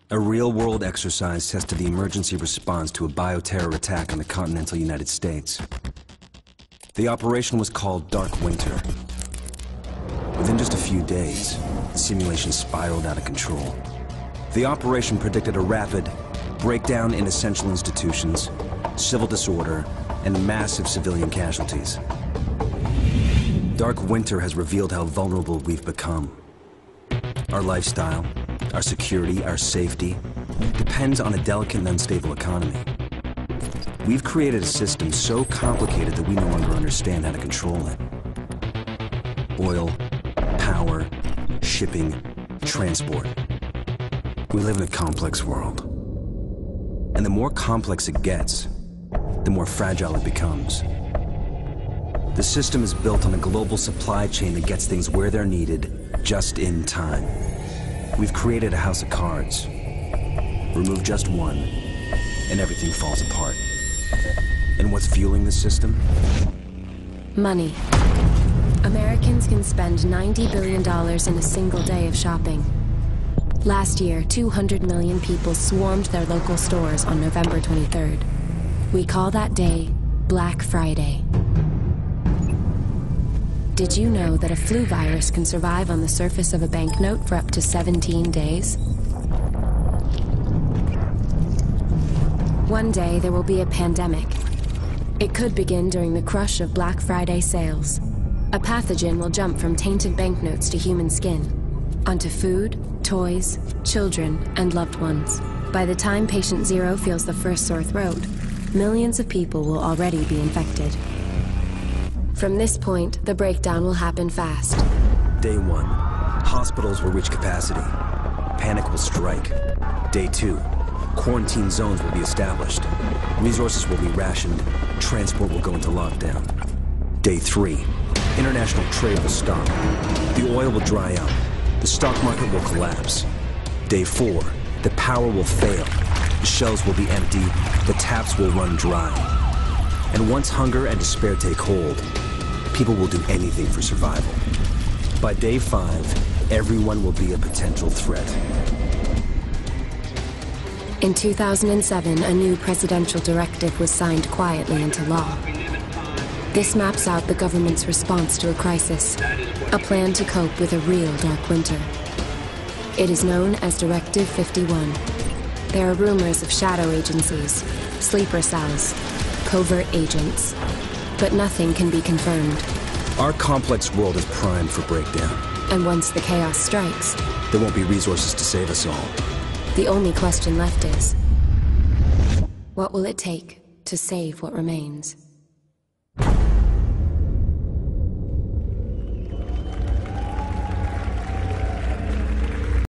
A real-world exercise tested the emergency response to a bioterror attack on the continental United States. The operation was called Dark Winter. Within just a few days, the simulation spiraled out of control. The operation predicted a rapid breakdown in essential institutions, civil disorder, and massive civilian casualties. Dark Winter has revealed how vulnerable we've become. Our lifestyle, our security, our safety, depends on a delicate and unstable economy. We've created a system so complicated that we no longer understand how to control it. Oil, power, shipping, transport. We live in a complex world. And the more complex it gets, the more fragile it becomes. The system is built on a global supply chain that gets things where they're needed, just in time. We've created a house of cards. Remove just one, and everything falls apart. And what's fueling this system? Money. Americans can spend $90 billion in a single day of shopping. Last year, 200 million people swarmed their local stores on November 23rd. We call that day Black Friday. Did you know that a flu virus can survive on the surface of a banknote for up to 17 days? One day there will be a pandemic. It could begin during the crush of Black Friday sales. A pathogen will jump from tainted banknotes to human skin, onto food, toys, children, and loved ones. By the time patient zero feels the first sore throat, millions of people will already be infected. From this point, the breakdown will happen fast. Day 1, hospitals will reach capacity. Panic will strike. Day 2, quarantine zones will be established. Resources will be rationed. Transport will go into lockdown. Day 3, international trade will stop. The oil will dry up. The stock market will collapse. Day 4, the power will fail. The shelves will be empty. The taps will run dry. And once hunger and despair take hold, people will do anything for survival. By day 5, everyone will be a potential threat. In 2007, a new presidential directive was signed quietly into law. This maps out the government's response to a crisis, a plan to cope with a real dark winter. It is known as Directive 51. There are rumors of shadow agencies, sleeper cells, covert agents, but nothing can be confirmed. Our complex world is primed for breakdown. And once the chaos strikes, there won't be resources to save us all. The only question left is, what will it take to save what remains?